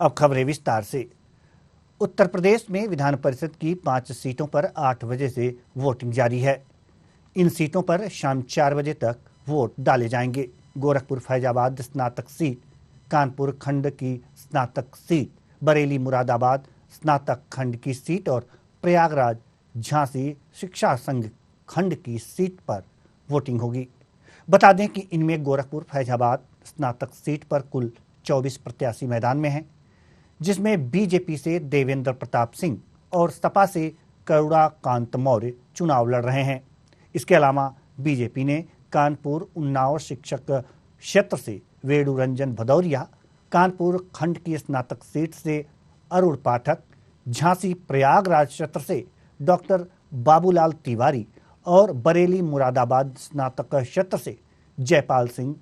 अब खबरें विस्तार से। उत्तर प्रदेश में विधान परिषद की 5 सीटों पर 8 बजे से वोटिंग जारी है। इन सीटों पर शाम 4 बजे तक वोट डाले जाएंगे। गोरखपुर फैजाबाद स्नातक सीट, कानपुर खंड की स्नातक सीट, बरेली मुरादाबाद स्नातक खंड की सीट और प्रयागराज झांसी शिक्षा संघ खंड की सीट पर वोटिंग होगी। बता दें कि इनमें गोरखपुर फैजाबाद स्नातक सीट पर कुल 24 प्रत्याशी मैदान में हैं, जिसमें बीजेपी से देवेंद्र प्रताप सिंह और सपा से करुणा कांत मौर्य चुनाव लड़ रहे हैं। इसके अलावा बीजेपी ने कानपुर उन्नाव शिक्षक क्षेत्र से वेणु रंजन भदौरिया, कानपुर खंड की स्नातक सीट से अरुण पाठक, झांसी प्रयागराज क्षेत्र से डॉक्टर बाबूलाल तिवारी और बरेली मुरादाबाद स्नातक क्षेत्र से जयपाल सिंह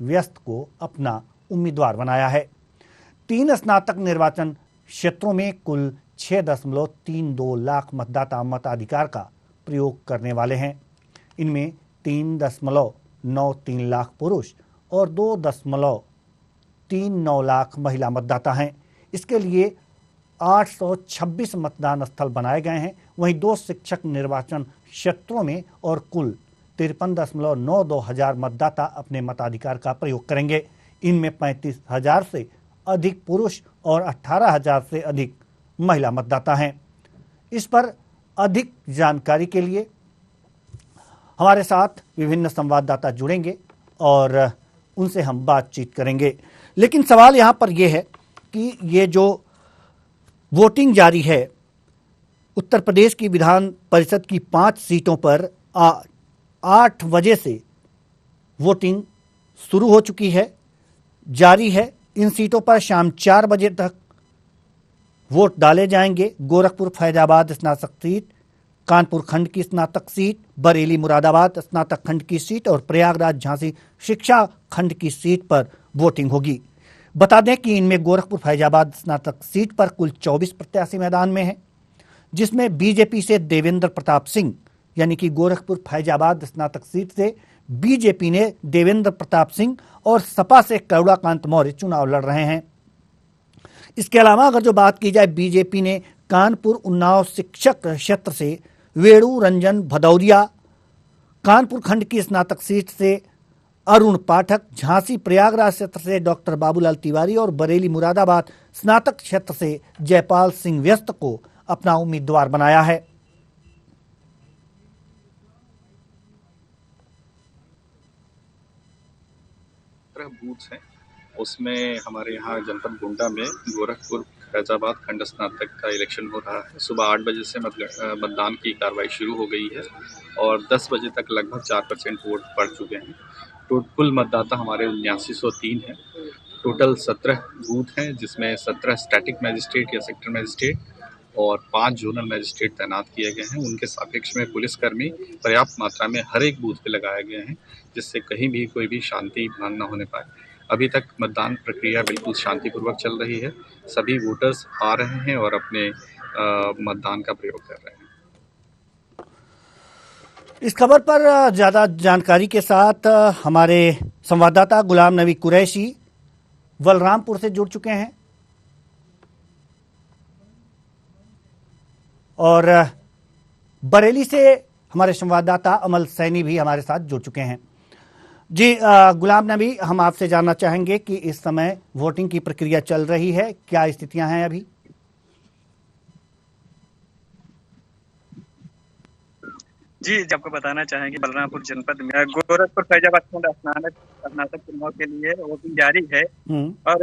व्यस्त को अपना उम्मीदवार बनाया है। 3 स्नातक निर्वाचन क्षेत्रों में कुल 6.32 लाख मतदाता मताधिकार का प्रयोग करने वाले हैं। इनमें 3.93 लाख पुरुष और 2.39 लाख महिला मतदाता हैं। इसके लिए 826 मतदान स्थल बनाए गए हैं। वहीं 2 शिक्षक निर्वाचन क्षेत्रों में और कुल 53.92 हजार मतदाता अपने मताधिकार का प्रयोग करेंगे। इनमें 35,000 से अधिक पुरुष और 18,000 से अधिक महिला मतदाता हैं। इस पर अधिक जानकारी के लिए हमारे साथ विभिन्न संवाददाता जुड़ेंगे और उनसे हम बातचीत करेंगे। लेकिन सवाल यहाँ पर यह है कि ये जो वोटिंग जारी है, उत्तर प्रदेश की विधान परिषद की 5 सीटों पर 8 बजे से वोटिंग शुरू हो चुकी है, जारी है। इन सीटों पर शाम 4 बजे तक वोट डाले जाएंगे। गोरखपुर फैजाबाद स्नातक सीट, कानपुर खंड की स्नातक सीट, बरेली मुरादाबाद स्नातक खंड की सीट और प्रयागराज झांसी शिक्षा खंड की सीट पर वोटिंग होगी। बता दें कि इनमें गोरखपुर फैजाबाद स्नातक सीट पर कुल 24 प्रत्याशी मैदान में हैं, जिसमें बीजेपी से देवेंद्र प्रताप सिंह, यानी कि गोरखपुर फैजाबाद स्नातक सीट से बीजेपी ने देवेंद्र प्रताप सिंह और सपा से करुणा कांत मौर्य चुनाव लड़ रहे हैं। इसके अलावा अगर जो बात की जाए, बीजेपी ने कानपुर उन्नाव शिक्षक क्षेत्र से वेणु रंजन भदौरिया, कानपुर खंड की स्नातक सीट से अरुण पाठक, झांसी प्रयागराज क्षेत्र से डॉक्टर बाबूलाल तिवारी और बरेली मुरादाबाद स्नातक क्षेत्र से जयपाल सिंह व्यस्त को अपना उम्मीदवार बनाया है। बूथ हैं, उसमें हमारे यहाँ जनपद गोंडा में गोरखपुर फैजाबाद खंड स्नातक का इलेक्शन हो रहा है। सुबह 8 बजे से मतदान की कार्रवाई शुरू हो गई है और 10 बजे तक लगभग 4% वोट पड़ चुके हैं। तो कुल मतदाता हमारे 7903 हैं। टोटल 17 बूथ हैं, जिसमें 17 स्टैटिक मैजिस्ट्रेट या सेक्टर मैजिस्ट्रेट और 5 जोनल मैजिस्ट्रेट तैनात किए गए हैं। उनके सापेक्ष में पुलिसकर्मी पर्याप्त मात्रा में हर एक बूथ पे लगाए गए हैं, जिससे कहीं भी कोई भी शांति भंग न होने पाए। अभी तक मतदान प्रक्रिया बिल्कुल शांतिपूर्वक चल रही है। सभी वोटर्स आ रहे हैं और अपने मतदान का प्रयोग कर रहे हैं। इस खबर पर ज़्यादा जानकारी के साथ हमारे संवाददाता गुलाम नबी कुरैशी बलरामपुर से जुड़ चुके हैं और बरेली से हमारे संवाददाता अमल सैनी भी हमारे साथ जुड़ चुके हैं। जी गुलाम नबी, हम आपसे जानना चाहेंगे कि इस समय वोटिंग की प्रक्रिया चल रही है, क्या स्थितियां हैं अभी? जी, आपको बताना चाहेंगे बलरामपुर जनपद में गोरखपुर फैजाबाद खंड स्नातक चुनाव के लिए वोटिंग जारी है और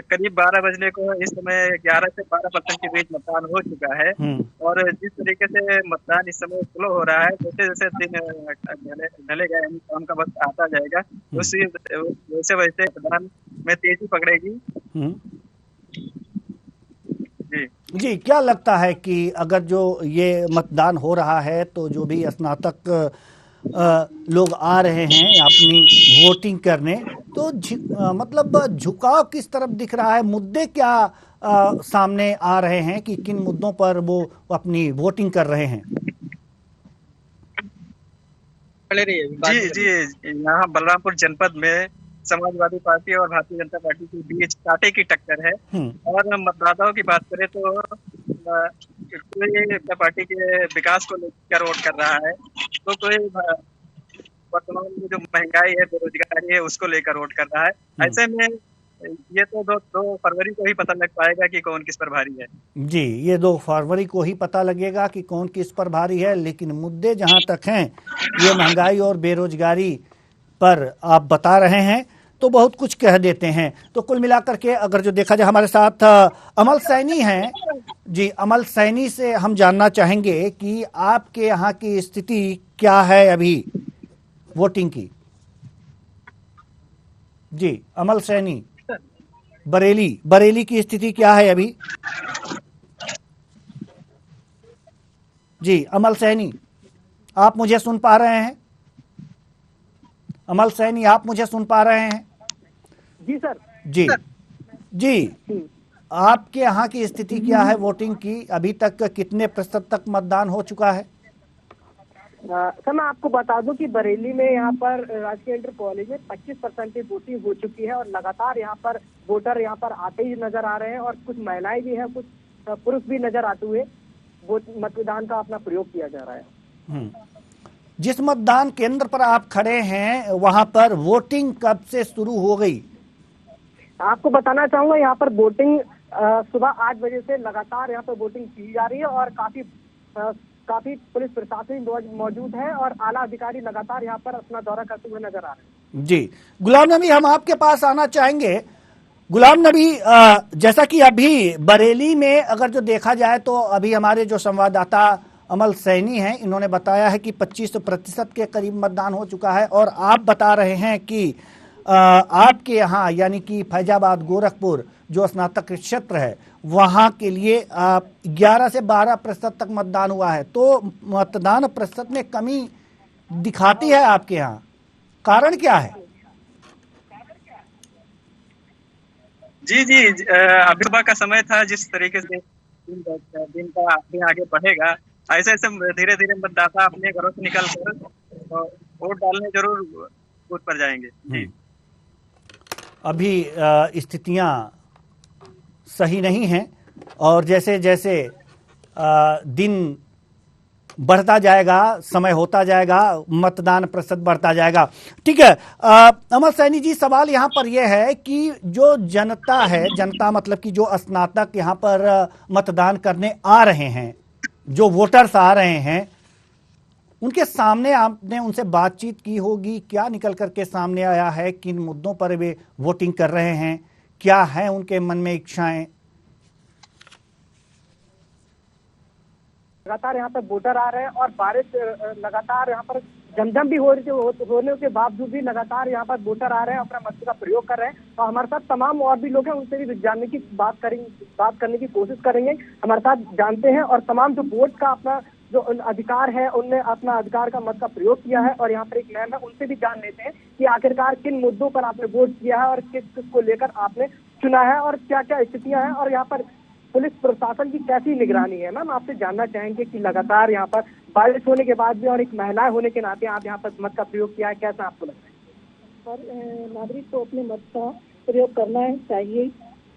करीब 12 बजने को इस समय 11 से 12% के बीच मतदान हो चुका है। और जिस तरीके से मतदान इस समय स्लो हो रहा है, जैसे जैसे दिन ढले गए काम का वक्त आता जाएगा, वैसे वैसे मतदान में तेजी पकड़ेगी। जी, क्या लगता है कि अगर जो ये मतदान हो रहा है तो जो भी स्नातक लोग आ रहे हैं अपनी वोटिंग करने, तो मतलब झुकाव किस तरफ दिख रहा है? मुद्दे क्या सामने आ रहे हैं कि किन मुद्दों पर वो अपनी वोटिंग कर रहे हैं? जी, यहाँ बलरामपुर जनपद में समाजवादी पार्टी और भारतीय जनता पार्टी के बीच कांटे की टक्कर है। और मतदाताओं की बात करें तो कोई पार्टी के विकास को लेकर वोट कर रहा है, तो कोई वर्तमान में जो महंगाई है, बेरोजगारी है, उसको लेकर वोट कर रहा है। ऐसे में ये तो 2 फरवरी को ही पता लग पाएगा कि कौन किस पर भारी है। जी, ये 2 फरवरी को ही पता लगेगा कि कौन किस पर भारी है। लेकिन मुद्दे जहां तक हैं, ये महंगाई और बेरोजगारी पर आप बता रहे हैं तो बहुत कुछ कह देते हैं। तो कुल मिलाकर के अगर जो देखा जाए, हमारे साथ अमल सैनी हैं। जी, अमल सैनी से हम जानना चाहेंगे कि आपके यहाँ की स्थिति क्या है अभी वोटिंग की। जी, अमल सैनी, बरेली की स्थिति क्या है अभी? जी, अमल सैनी, आप मुझे सुन पा रहे हैं? अमल सैनी, आप मुझे सुन पा रहे हैं? जी सर। जी, आपके यहाँ की स्थिति क्या है वोटिंग की? अभी तक कितने प्रतिशत तक मतदान हो चुका है? सर, मैं आपको बता दूं कि बरेली में यहाँ पर राजकीय इंटर कॉलेज में 25% की वोटिंग हो चुकी है और लगातार यहाँ पर वोटर यहाँ पर आते ही नजर आ रहे हैं और कुछ महिलाएं भी हैं, कुछ पुरुष भी नजर आते हुए मतदान का अपना प्रयोग किया जा रहा है। जिस मतदान केंद्र पर आप खड़े हैं वहां पर वोटिंग कब से शुरू हो गई? आपको बताना चाहूंगा, यहाँ पर वोटिंग सुबह 8 बजे से लगातार यहाँ पर वोटिंग की जा रही है और काफी पुलिस प्रशासन मौजूद है और आला अधिकारी लगातार यहाँ पर अपना दौरा करते हुए नजर आ रहे हैं। जी, गुलाम नबी, हम आपके पास आना चाहेंगे। गुलाम नबी, जैसा कि अभी बरेली में अगर जो देखा जाए तो अभी हमारे जो संवाददाता अमल सैनी हैं, इन्होंने बताया है कि 25% के करीब मतदान हो चुका है और आप बता रहे हैं कि आपके यहाँ यानी कि फैजाबाद गोरखपुर जो स्नातक क्षेत्र है वहाँ के लिए 11 से 12% तक मतदान हुआ है। तो मतदान प्रतिशत में कमी दिखाती है आपके यहाँ, कारण क्या है? जी, अभी सुबह का समय था। जिस तरीके से दिन का आगे बढ़ेगा, ऐसे धीरे धीरे मतदाता अपने घरों से निकल कर वोट डालने जरूर बूथ पर जाएंगे। अभी स्थितियां सही नहीं हैं और जैसे जैसे दिन बढ़ता जाएगा, समय होता जाएगा, मतदान प्रतिशत बढ़ता जाएगा। ठीक है, अमर सैनी जी, सवाल यहाँ पर यह है कि जो जनता है, जनता मतलब कि जो स्नातक यहाँ पर मतदान करने आ रहे हैं, जो वोटर्स आ रहे हैं, उनके सामने आपने उनसे बातचीत की होगी। क्या निकल करके सामने आया है? किन मुद्दों पर वे वोटिंग कर रहे हैं? क्या है उनके मन में इच्छाएं? लगातार यहाँ पर वोटर आ रहे हैं और बारिश लगातार यहाँ पर जमजम भी होने के बावजूद भी लगातार यहाँ पर वोटर आ रहे हैं, अपना मत का प्रयोग कर रहे हैं। और हमारे साथ तमाम और भी लोग हैं, उनसे भी जानने की बात करने की कोशिश करेंगे। हमारे साथ जानते हैं और तमाम जो वोट का अपना जो अधिकार है, उनने अपना अधिकार का मत का प्रयोग किया है। और यहाँ पर एक मैम है, उनसे भी जान लेते हैं कि आखिरकार किन मुद्दों पर आपने वोट किया है और किस को लेकर आपने चुना है और क्या क्या स्थितियां हैं और यहाँ पर पुलिस प्रशासन की कैसी निगरानी है। मैम, आपसे जानना चाहेंगे कि लगातार यहाँ पर बारिश होने के बाद भी और एक महिला होने के नाते आप यहाँ पर मत का प्रयोग किया है, कैसा आपको लगता है? पर नागरिक को अपने मत का प्रयोग करना चाहिए,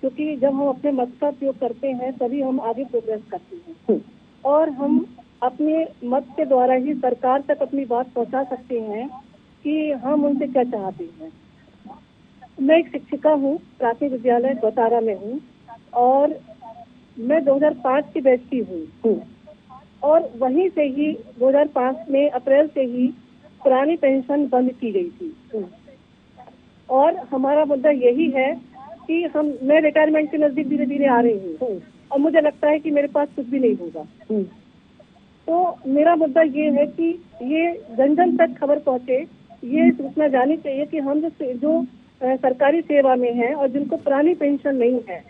क्योंकि जब हम अपने मत का प्रयोग करते हैं तभी हम आगे प्रोग्रेस करते हैं और हम अपने मत के द्वारा ही सरकार तक अपनी बात पहुंचा सकते हैं कि हम उनसे क्या चाहते हैं। मैं एक शिक्षिका हूँ, प्राथमिक विद्यालय गौतारा में हूँ और मैं 2005 की बैच की हूँ और वहीं से ही 2005 में अप्रैल से ही पुरानी पेंशन बंद की गई थी और हमारा मुद्दा यही है कि मैं रिटायरमेंट के नजदीक धीरे धीरे आ रही हूँ और मुझे लगता है कि मेरे पास कुछ भी नहीं होगा। तो मेरा मुद्दा ये है कि ये जन जन तक खबर पहुँचे, ये सूचना जानी चाहिए कि हम जो सरकारी सेवा में हैं और जिनको पुरानी पेंशन नहीं है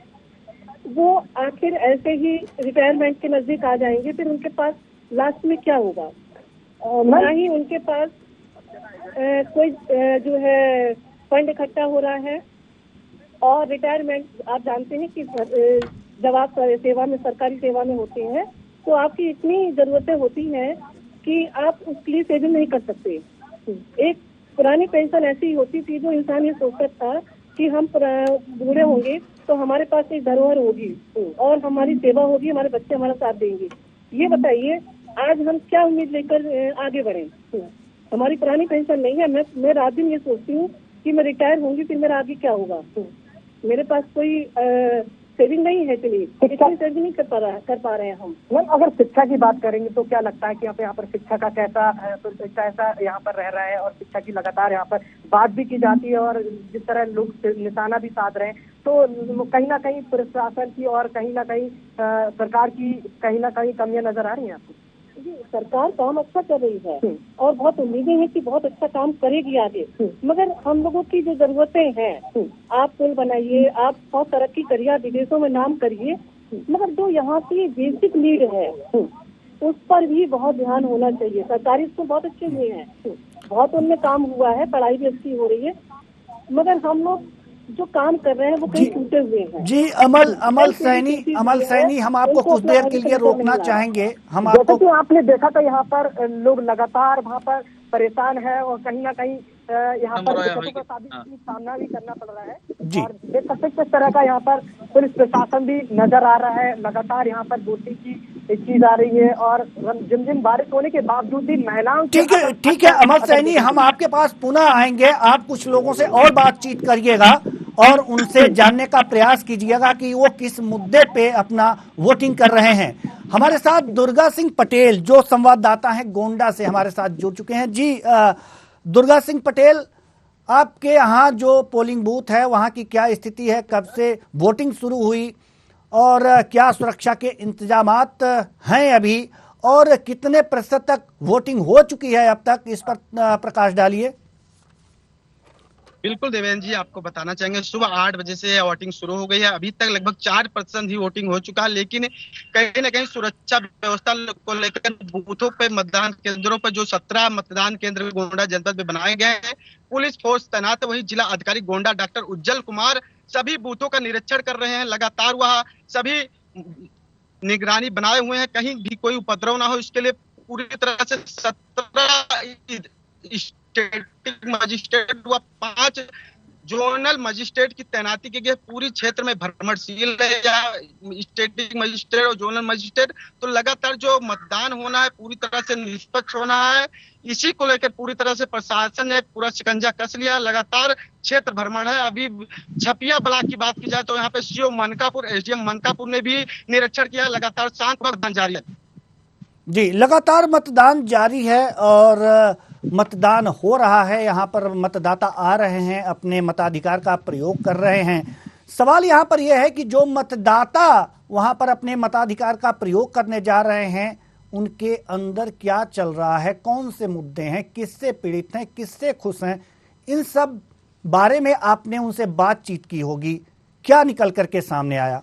वो आखिर ऐसे ही रिटायरमेंट के नजदीक आ जाएंगे, फिर उनके पास लास्ट में क्या होगा? ना ही उनके पास कोई जो है फंड इकट्ठा हो रहा है और रिटायरमेंट आप जानते हैं कि जब आप सेवा में, सरकारी सेवा में होते हैं तो आपकी इतनी जरूरतें होती हैं कि आप उसके लिए सेविंग नहीं कर सकते। एक पुरानी पेंशन ऐसी होती थी, जो इंसान ये सोचता था कि हम बूढ़े होंगे तो हमारे पास एक धरोहर होगी और हमारी सेवा होगी, हमारे बच्चे हमारा साथ देंगे। ये बताइए आज हम क्या उम्मीद लेकर आगे बढ़े? हमारी पुरानी पेंशन नहीं है। मैं रात दिन ये सोचती हूँ कि मैं रिटायर होंगी, फिर मेरा आगे क्या होगा। मेरे पास कोई सेविंग नहीं है, चलिए इतनी सेविंग नहीं कर पा रहे हैं हम। मैम अगर शिक्षा की बात करेंगे तो क्या लगता है कि यहाँ पर शिक्षा का कैसा यहाँ पर रह रहा है, और शिक्षा की लगातार यहाँ पर बात भी की जाती है और जिस तरह लोग निशाना भी साध रहे हैं, तो कहीं ना कहीं प्रशासन की और कहीं ना कहीं सरकार की कहीं ना कहीं कमियां नजर आ रही हैं आपको? जी, सरकार काम अच्छा कर रही है और बहुत उम्मीदें हैं कि बहुत अच्छा काम करेगी आगे, मगर हम लोगों की जो जरूरतें हैं, आप पुल बनाइए, आप बहुत तरक्की करिए, विदेशों में नाम करिए, मगर जो यहाँ की बेसिक नीड है उस पर भी बहुत ध्यान होना चाहिए। सरकारी स्कूल बहुत अच्छे हुए हैं, बहुत उनमें काम हुआ है, पढ़ाई भी अच्छी हो रही है, मगर हम लोग जो काम कर रहे हैं वो कहीं टूटे हुए हैं। जी अमल सैनी हम आपको कुछ देर के लिए रोकना चाहेंगे। हम आपको, जैसे कि आपने देखा था यहाँ पर लोग लगातार वहाँ पर परेशान है और कहीं ना कहीं यहाँ पर दिक्कतों का सामना भी करना पड़ रहा है। और देख सकते किस तरह का यहाँ पर पुलिस प्रशासन भी नजर आ रहा है, लगातार यहाँ पर वोटिंग की चीज आ रही है और जिम बारिश होने के बावजूद भी महिलाओं। ठीक है अमल सैनी, हम आपके पास पुनः आएंगे। आप कुछ लोगों से और बातचीत करिएगा और उनसे जानने का प्रयास कीजिएगा कि वो किस मुद्दे पे अपना वोटिंग कर रहे हैं। हमारे साथ दुर्गा सिंह पटेल जो संवाददाता हैं गोंडा से हमारे साथ जुड़ चुके हैं। जी दुर्गा सिंह पटेल, आपके यहाँ जो पोलिंग बूथ है वहाँ की क्या स्थिति है, कब से वोटिंग शुरू हुई और क्या सुरक्षा के इंतजामात हैं अभी, और कितने प्रतिशत तक वोटिंग हो चुकी है अब तक, इस पर प्रकाश डालिए। बिल्कुल देवेंद्र जी, आपको बताना चाहेंगे सुबह 8 बजे से वोटिंग शुरू हो गई है। अभी तक लगभग 4% ही वोटिंग हो चुका है, लेकिन कहीं ना कहीं सुरक्षा व्यवस्था को लेकर बूथों पे, मतदान केंद्रों पर जो 17 मतदान केंद्र गोंडा जनपद में बनाए गए हैं, पुलिस फोर्स तैनात है। वही जिला अधिकारी गोंडा डॉक्टर उज्जवल कुमार सभी बूथों का निरीक्षण कर रहे हैं। लगातार वह सभी निगरानी बनाए हुए हैं, कहीं भी कोई उपद्रव ना हो, इसके लिए पूरी तरह से 17 स्टेटिक मजिस्ट्रेट व 5 जोनल मजिस्ट्रेट की तैनाती की गई। पूरी क्षेत्र में भ्रमणशील है स्टेटिक मजिस्ट्रेट और जोनल मजिस्ट्रेट। तो लगातार जो मतदान होना है पूरी तरह से निष्पक्ष होना है, इसी को लेकर पूरी तरह से प्रशासन ने पूरा शिकंजा कस लिया। लगातार क्षेत्र भ्रमण है। अभी छपिया ब्लॉक की बात की जाए तो यहाँ पे सीओ मनकापुर, एसडीएम मनकापुर ने भी निरीक्षण किया। लगातार शांत मतदान जारी है। जी लगातार मतदान जारी है और मतदान हो रहा है। यहाँ पर मतदाता आ रहे हैं, अपने मताधिकार का प्रयोग कर रहे हैं। सवाल यहाँ पर यह है कि जो मतदाता वहाँ पर अपने मताधिकार का प्रयोग करने जा रहे हैं, उनके अंदर क्या चल रहा है, कौन से मुद्दे हैं, किससे पीड़ित हैं, किससे खुश हैं, इन सब बारे में आपने उनसे बातचीत की होगी। क्या निकल करके सामने आया?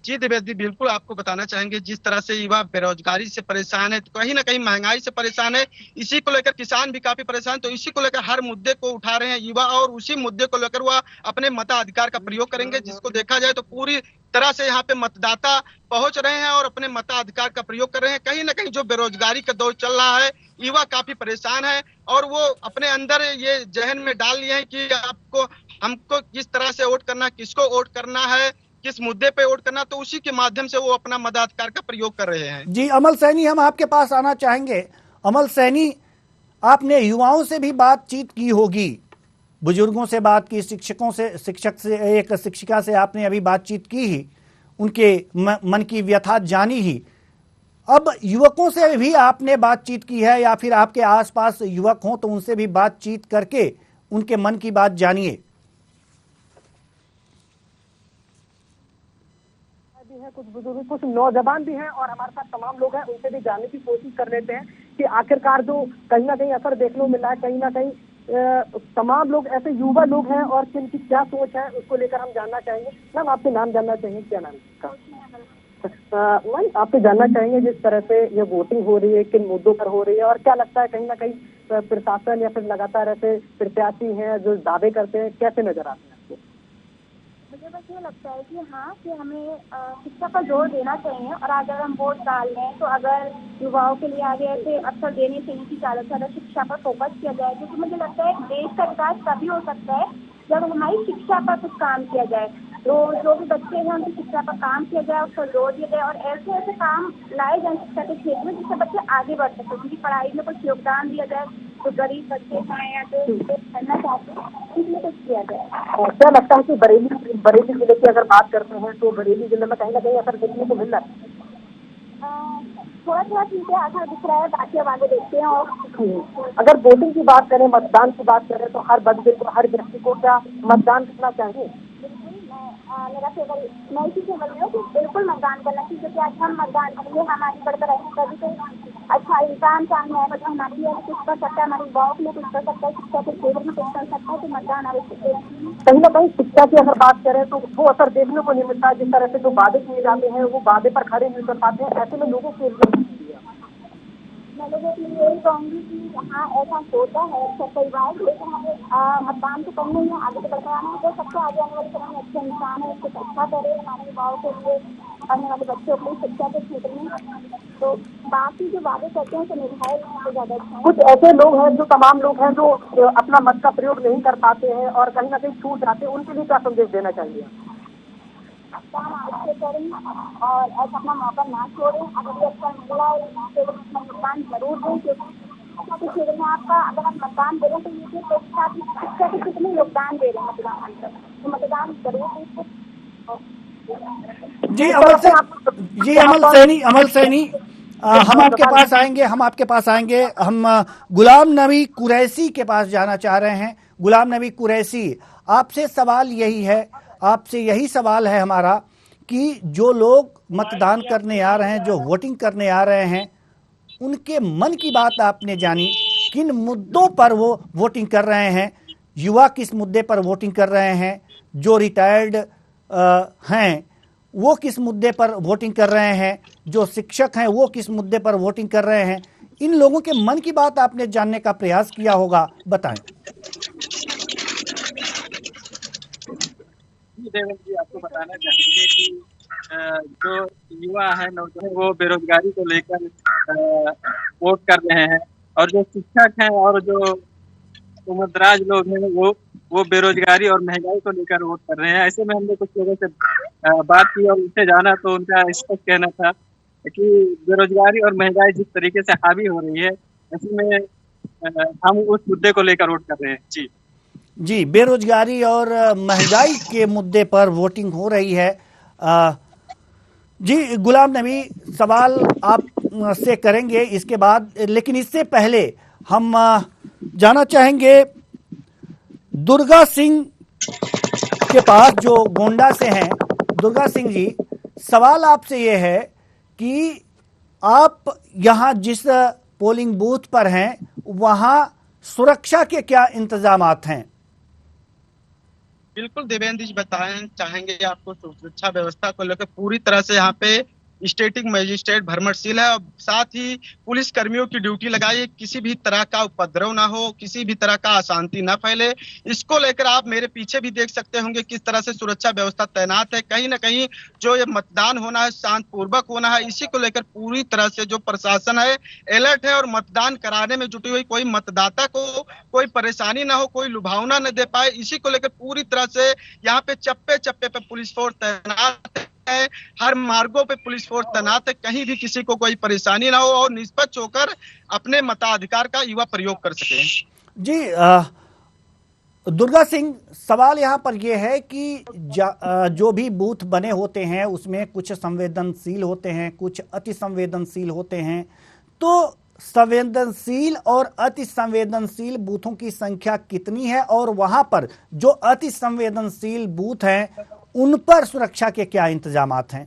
जी देवेश जी, बिल्कुल आपको बताना चाहेंगे, जिस तरह से युवा बेरोजगारी से परेशान है, कहीं ना कहीं महंगाई से परेशान है, इसी को लेकर किसान भी काफी परेशान। तो इसी को लेकर हर मुद्दे को उठा रहे हैं युवा और उसी मुद्दे को लेकर वह अपने मताधिकार का प्रयोग करेंगे। जिसको देखा जाए तो पूरी तरह से यहाँ पे मतदाता पहुंच रहे हैं और अपने मताधिकार का प्रयोग कर रहे हैं। कहीं ना कहीं जो बेरोजगारी का दौर चल रहा है, युवा काफी परेशान है और वो अपने अंदर ये जहन में डाल लिए हैं कि हमको किस तरह से वोट करना, किसको वोट करना है, किस मुद्दे पे वोट करना, तो उसी के माध्यम से वो अपना मताधिकार का प्रयोग कर रहे हैं। जी अमल सैनी, हम आपके पास आना चाहेंगे। अमल सैनी, आपने युवाओं से भी बातचीत की होगी, बुजुर्गों से बात की, शिक्षकों से, एक शिक्षिका से आपने अभी बातचीत की ही, उनके मन की व्यथा जानी ही। अब युवकों से भी आपने बातचीत की है या फिर आपके आसपास युवक हों तो उनसे भी बातचीत करके उनके मन की बात जानिए। कुछ बुजुर्ग, कुछ नौजवान भी हैं और हमारे साथ तमाम लोग हैं, उनसे भी जानने की कोशिश कर लेते हैं कि आखिरकार जो कहीं ना कहीं असर देखने को मिला है, कहीं ना कहीं तमाम लोग ऐसे युवा लोग हैं और किनकी क्या सोच है उसको लेकर हम जानना चाहेंगे। मैम आपसे नाम जानना चाहेंगे, क्या नाम है? मैम आपसे जानना चाहेंगे जिस तरह से ये वोटिंग हो रही है, किन मुद्दों पर हो रही है और क्या लगता है कहीं ना कहीं प्रशासन या फिर लगातार ऐसे प्रत्याशी हैं जो दावे करते हैं, कैसे नजर आते हैं आपको? मुझे बस ये लगता है कि हाँ कि हमें शिक्षा पर जोर देना चाहिए, और अगर हम वोट डाल लें तो अगर युवाओं के लिए आगे ऐसे अवसर देने चाहिए कि ज़्यादा से ज़्यादा शिक्षा पर फोकस किया जाए, क्योंकि मुझे लगता है देश का विकास तभी हो सकता है जब हमारी शिक्षा पर कुछ काम किया जाए। तो जो भी बच्चे हैं उनकी शिक्षा पर काम किया जाए, उस पर जोर दिया जाए, और ऐसे ऐसे काम लाए जाए शिक्षा के क्षेत्र में जिससे बच्चे आगे बढ़ सकें, उनकी पढ़ाई में कुछ योगदान दिया जाए। तो गरीब बच्चे हैं या जो करना चाहते हैं इसलिए कुछ किया जाए। क्या लगता है कि बरेली जिले की अगर बात करते हैं तो बरेली जिले में कहीं ना कहीं असर देखने को मिल रहा है? थोड़ा थोड़ा चीजें असर दिख रहा है, बाकी अब आगे देखते हैं। और अगर वोटिंग की बात करें, मतदान की बात करें, तो हर बंदे को, हर व्यक्ति को क्या मतदान करना चाहिए? मेरा केवल मैं इसी केवल में हूँ कि बिल्कुल मतदान करना चाहिए, क्योंकि आज हम मतदान करेंगे, हम आगे बढ़कर रहेंगे, तभी तो अच्छा इंसान सामने आएगा जो हमारे लिए कुछ कर सकता है, हमारे गाँव के लिए कुछ कर सकता है, शिक्षा के क्षेत्र में कुछ कर सकता है। तो मतदान आवश्यक है। कहीं ना कहीं शिक्षा की अगर बात करें तो वो असर देखने को नहीं मिलता, जिस तरह से जो वादे किए जाते हैं वो वादे पर खड़े नहीं कर पाते हैं। ऐसे में लोगों के लिए मैं लोगों के लिए यही कहूँगी कि हाँ ऐसा होता है कई बार, लेकिन हमें मतदान तो करना ही है, आगे तो बढ़ता आना है। जो सबसे आगे आने वाले समय में अच्छे इंसान है, कुछ अच्छा करे हमारे युवाओं के लिए, आने वाले बच्चों के लिए शिक्षा के क्षेत्र में। तो बाकी जो वादे करते हैं तो निभाए तो ज़्यादा अच्छा है। कुछ ऐसे लोग हैं, जो तमाम लोग हैं जो अपना मत का प्रयोग नहीं कर पाते हैं और कहीं ना कहीं छूट जाते हैं, उनके लिए क्या संदेश देना चाहिए? काम अच्छे करें और ऐसा अपना मौका ना छोड़ें। अगर ये अच्छा मिला है तो उसमें मतदान जरूर दें, क्योंकि क्षेत्र में आपका अगर आप मतदान दे रहे हैं तो ये शिक्षा के कितने योगदान दे रहे हैं मतदान पर, तो मतदान जरूर दें। अमल सैनी हम आपके पास आएंगे। हम गुलाम नबी कुरैशी के पास जाना चाह रहे हैं। गुलाम नबी कुरैशी, आपसे यही सवाल है हमारा कि जो लोग मतदान करने आ रहे हैं, जो वोटिंग करने आ रहे हैं, उनके मन की बात आपने जानी, किन मुद्दों पर वो वोटिंग कर रहे हैं? युवा किस मुद्दे पर वोटिंग कर रहे हैं? जो रिटायर्ड हैं वो किस मुद्दे पर वोटिंग कर रहे हैं? जो शिक्षक हैं वो किस मुद्दे पर वोटिंग कर रहे हैं? इन लोगों के मन की बात आपने जानने का प्रयास किया होगा, बताएं। देवेंद्र जी, आपको बताना चाहेंगे कि जो युवा है नौजवान, वो बेरोजगारी को लेकर वोट कर रहे हैं, और जो शिक्षक हैं और जो उम्रदराज लोग हैं वो बेरोजगारी और महंगाई को लेकर वोट कर रहे हैं। ऐसे में हमने कुछ लोगों से बात की और उनसे जाना, तो उनका स्पष्ट कहना था कि बेरोजगारी और महंगाई जिस तरीके से हावी हो रही है, ऐसे में हम उस मुद्दे को लेकर वोट कर रहे हैं। जी, बेरोजगारी और महंगाई के मुद्दे पर वोटिंग हो रही है। जी गुलाम नबी, सवाल आप से करेंगे इसके बाद, लेकिन इससे पहले हम जाना चाहेंगे दुर्गा सिंह के पास, जो गोंडा से हैं। दुर्गा सिंह जी, सवाल आपसे ये है कि आप यहाँ जिस पोलिंग बूथ पर हैं वहाँ सुरक्षा के क्या इंतजामात हैं? बिल्कुल देवेंद्र जी, बताएं चाहेंगे आपको सुरक्षा व्यवस्था को लेकर पूरी तरह से यहाँ पे स्टेटिक मजिस्ट्रेट भरमरशील है, और साथ ही पुलिस कर्मियों की ड्यूटी लगाई, किसी भी तरह का उपद्रव ना हो, किसी भी तरह का अशांति ना फैले। इसको लेकर आप मेरे पीछे भी देख सकते होंगे किस तरह से सुरक्षा व्यवस्था तैनात है। कहीं ना कहीं जो ये मतदान होना है शांतिपूर्वक होना है, इसी को लेकर पूरी तरह से जो प्रशासन है अलर्ट है, और मतदान कराने में जुटी हुई कोई मतदाता को कोई परेशानी ना हो, कोई लुभावना न दे पाए, इसी को लेकर पूरी तरह से यहाँ पे चप्पे चप्पे पे पुलिस फोर्स तैनात है। हर मार्गों पे पुलिस फोर्स तैनात है, कहीं भी किसी को कोई परेशानी ना हो और निष्पक्ष होकर अपने मताधिकार का युवा प्रयोग कर सके। जी दुर्गा सिंह, सवाल यहाँ पर यह है कि जो भी बूथ बने होते हैं उसमें कुछ संवेदनशील होते हैं, कुछ अति संवेदनशील होते हैं। तो संवेदनशील और अति संवेदनशील बूथों की संख्या कितनी है, और वहां पर जो अति संवेदनशील बूथ हैं उन पर सुरक्षा के क्या इंतजामात हैं?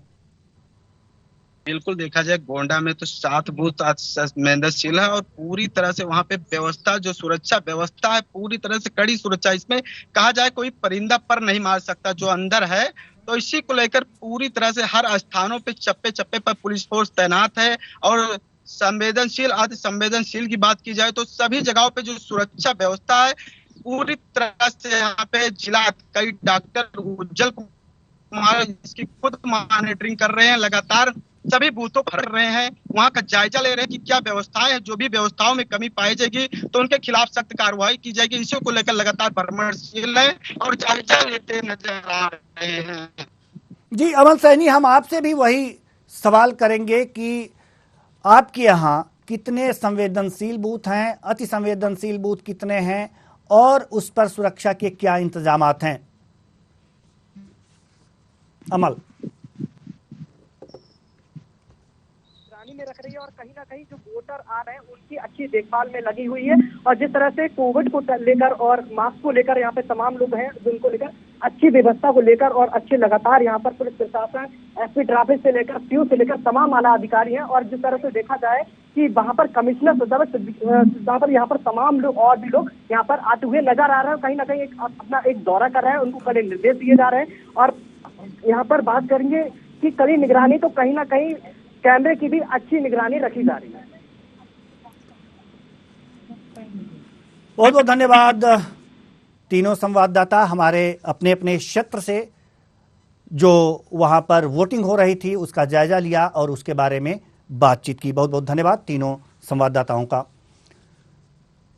बिल्कुल, देखा जाए गोंडा में तो 7 बूथ संवेदनशील है, और पूरी तरह से वहां पे व्यवस्था, जो सुरक्षा व्यवस्था है, पूरी तरह से कड़ी सुरक्षा। इसमें कहा जाए कोई परिंदा पर नहीं मार सकता जो अंदर है। तो इसी को लेकर पूरी तरह से हर स्थानों पे चप्पे चप्पे पर पुलिस फोर्स तैनात है। और संवेदनशील अति संवेदनशील की बात की जाए तो सभी जगहों पे जो सुरक्षा व्यवस्था है पूरी तरह से यहाँ पे जिला कई डॉक्टर उज्जवल इसकी खुद मॉनिटरिंग कर रहे हैं, लगातार सभी बूथों पर रहे हैं, वहां का जायजा ले रहे हैं कि क्या व्यवस्थाएं हैं, जो भी व्यवस्थाओं में कमी पाई जाएगी तो उनके खिलाफ सख्त कार्रवाई की जाएगी। इसी को लेकर लगातार भ्रमणशील है और जायजा लेते नजर आ रहे हैं। जी अमल सैनी, हम आपसे भी वही सवाल करेंगे कि आपके यहाँ कितने संवेदनशील बूथ हैं, अति संवेदनशील बूथ कितने हैं और उस पर सुरक्षा के क्या इंतजामात हैं? अमल में रख रही है और कहीं ना कहीं जो वोटर आ रहे हैं उनकी अच्छी देखभाल में लगी हुई है। और जिस तरह से कोविड को लेकर और मास्क को लेकर यहाँ पे तमाम लोग हैं, जिनको लेकर अच्छी व्यवस्था को लेकर और अच्छे लगातार यहाँ पर पुलिस प्रशासन, एसपी ट्रैफिक से लेकर पीयू से लेकर तमाम आला अधिकारी हैं। और जिस तरह से देखा जाए कि वहाँ पर कमिश्नर जहाँ पर यहाँ पर तमाम लोग और भी लोग यहाँ पर आते हुए नजर आ रहे हैं, कहीं ना कहीं अपना एक दौरा कर रहे हैं, उनको कड़े निर्देश दिए जा रहे हैं। और यहाँ पर बात करेंगे कि कड़ी निगरानी, तो कहीं ना कहीं कैमरे की भी अच्छी निगरानी रखी जा रही है। बहुत बहुत धन्यवाद तीनों संवाददाता, हमारे अपने अपने क्षेत्र से जो वहां पर वोटिंग हो रही थी उसका जायजा लिया और उसके बारे में बातचीत की। बहुत बहुत धन्यवाद तीनों संवाददाताओं का।